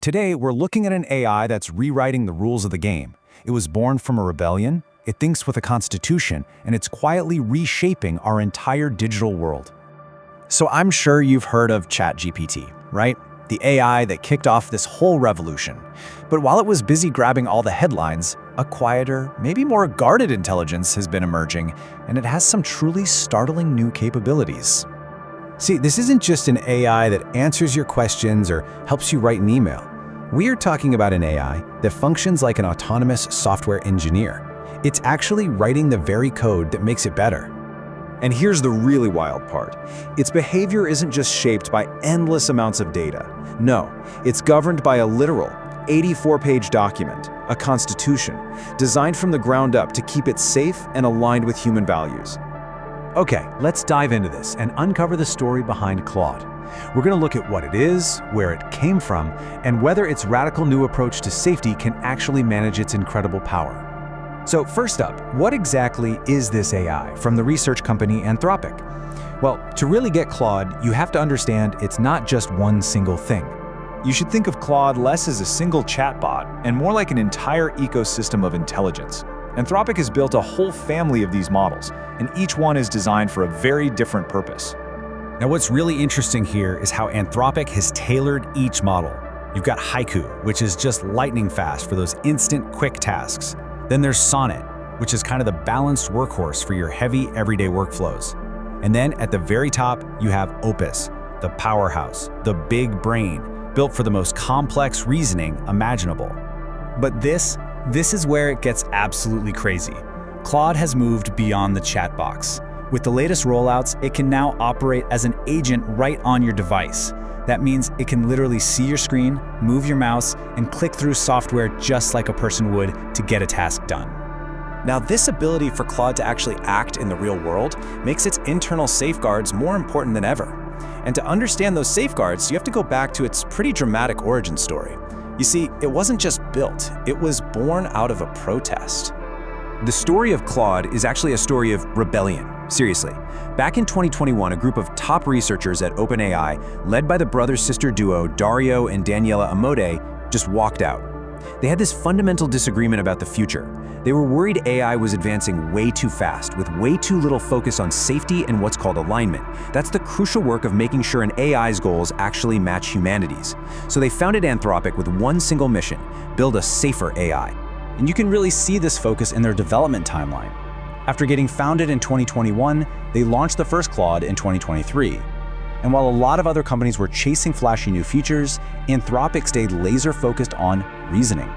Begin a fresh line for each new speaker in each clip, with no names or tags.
Today, we're looking at an AI that's rewriting the rules of the game. It was born from a rebellion, it thinks with a constitution, and it's quietly reshaping our entire digital world.
So I'm sure you've heard of ChatGPT, right? The AI that kicked off this whole revolution. But while it was busy grabbing all the headlines, a quieter, maybe more guarded intelligence has been emerging, and it has some truly startling new capabilities.
See, this isn't just an AI that answers your questions or helps you write an email. We are talking about an AI that functions like an autonomous software engineer. It's actually writing the very code that makes it better.
And here's the really wild part. Its behavior isn't just shaped by endless amounts of data. No, it's governed by a literal 84-page document, a constitution, designed from the ground up to keep it safe and aligned with human values.
Okay, let's dive into this and uncover the story behind Claude. We're going to look at what it is, where it came from, and whether its radical new approach to safety can actually manage its incredible power. So first up, what exactly is this AI from the research company Anthropic? Well, to really get Claude, you have to understand it's not just one single thing.
You should think of Claude less as a single chatbot and more like an entire ecosystem of intelligence. Anthropic has built a whole family of these models, and each one is designed for a very different purpose.
Now, what's really interesting here is how Anthropic has tailored each model. You've got Haiku, which is just lightning fast for those instant, quick tasks. Then there's Sonnet, which is kind of the balanced workhorse for your heavy, everyday workflows. And then at the very top, you have Opus, the powerhouse, the big brain, built for the most complex reasoning imaginable. But this is where it gets absolutely crazy. Claude has moved beyond the chat box. With the latest rollouts, it can now operate as an agent right on your device. That means it can literally see your screen, move your mouse, and click through software just like a person would to get a task done.
Now, this ability for Claude to actually act in the real world makes its internal safeguards more important than ever. And to understand those safeguards, you have to go back to its pretty dramatic origin story. You see, it wasn't just built, it was born out of a protest.
The story of Claude is actually a story of rebellion. Seriously. Back in 2021, a group of top researchers at OpenAI, led by the brother-sister duo Dario and Daniela Amodei, just walked out. They had this fundamental disagreement about the future. They were worried AI was advancing way too fast, with way too little focus on safety and what's called alignment. That's the crucial work of making sure an AI's goals actually match humanity's. So they founded Anthropic with one single mission: build a safer AI.
And you can really see this focus in their development timeline. After getting founded in 2021, they launched the first Claude in 2023. And while a lot of other companies were chasing flashy new features, Anthropic stayed laser-focused on reasoning.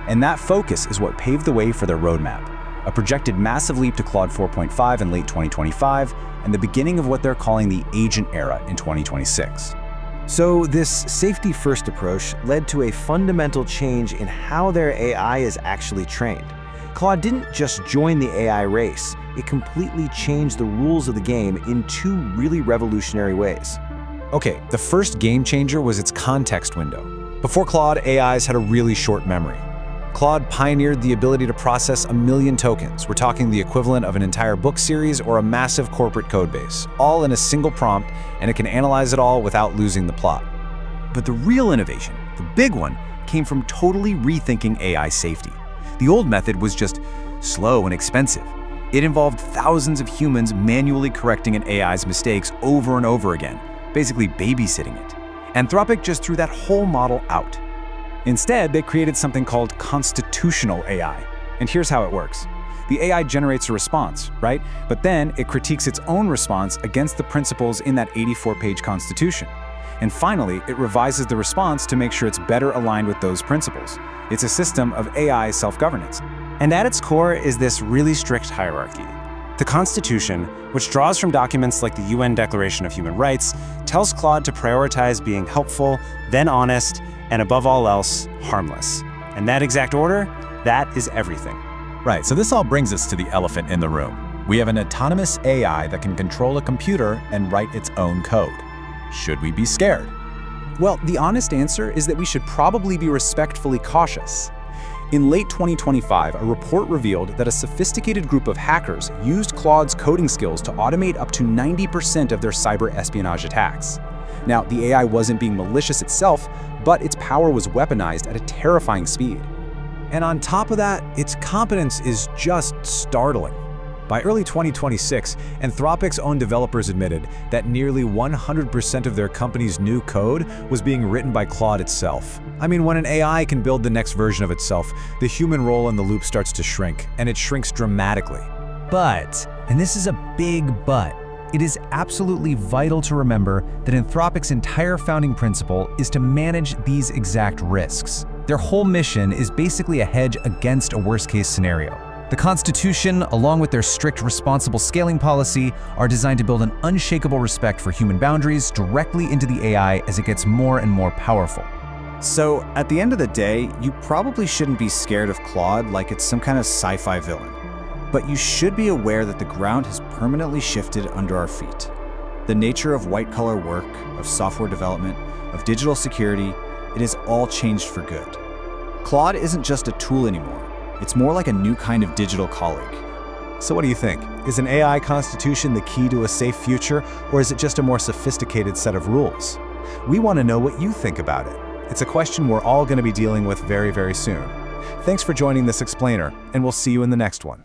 And that focus is what paved the way for their roadmap, a projected massive leap to Claude 4.5 in late 2025, and the beginning of what they're calling the agent era in 2026.
So this safety-first approach led to a fundamental change in how their AI is actually trained. Claude didn't just join the AI race, it completely changed the rules of the game in two really revolutionary ways.
Okay, the first game changer was its context window. Before Claude, AIs had a really short memory. Claude pioneered the ability to process 1 million tokens. We're talking the equivalent of an entire book series or a massive corporate codebase, all in a single prompt, and it can analyze it all without losing the plot.
But the real innovation, the big one, came from totally rethinking AI safety. The old method was just slow and expensive. It involved thousands of humans manually correcting an AI's mistakes over and over again, basically babysitting it. Anthropic just threw that whole model out. Instead, they created something called constitutional AI. And here's how it works. The AI generates a response, right? But then it critiques its own response against the principles in that 84-page constitution. And finally, it revises the response to make sure it's better aligned with those principles. It's a system of AI self-governance.
And at its core is this really strict hierarchy. The Constitution, which draws from documents like the UN Declaration of Human Rights, tells Claude to prioritize being helpful, then honest, and above all else, harmless. And that exact order, that is everything.
Right, so this all brings us to the elephant in the room. We have an autonomous AI that can control a computer and write its own code. Should we be scared?
Well, the honest answer is that we should probably be respectfully cautious. In late 2025, a report revealed that a sophisticated group of hackers used Claude's coding skills to automate up to 90% of their cyber espionage attacks.
Now, the AI wasn't being malicious itself, but its power was weaponized at a terrifying speed. And on top of that, its competence is just startling. By early 2026, Anthropic's own developers admitted that nearly 100% of their company's new code was being written by Claude itself. I mean, when an AI can build the next version of itself, the human role in the loop starts to shrink, and it shrinks dramatically.
But, and this is a big but, it is absolutely vital to remember that Anthropic's entire founding principle is to manage these exact risks. Their whole mission is basically a hedge against a worst-case scenario. The Constitution, along with their strict responsible scaling policy, are designed to build an unshakable respect for human boundaries directly into the AI as it gets more and more powerful.
So, at the end of the day, you probably shouldn't be scared of Claude like it's some kind of sci-fi villain. But you should be aware that the ground has permanently shifted under our feet. The nature of white-collar work, of software development, of digital security, it has all changed for good. Claude isn't just a tool anymore. It's more like a new kind of digital colleague.
So what do you think? Is an AI constitution the key to a safe future, or is it just a more sophisticated set of rules? We want to know what you think about it. It's a question we're all going to be dealing with very, very soon. Thanks for joining this explainer, and we'll see you in the next one.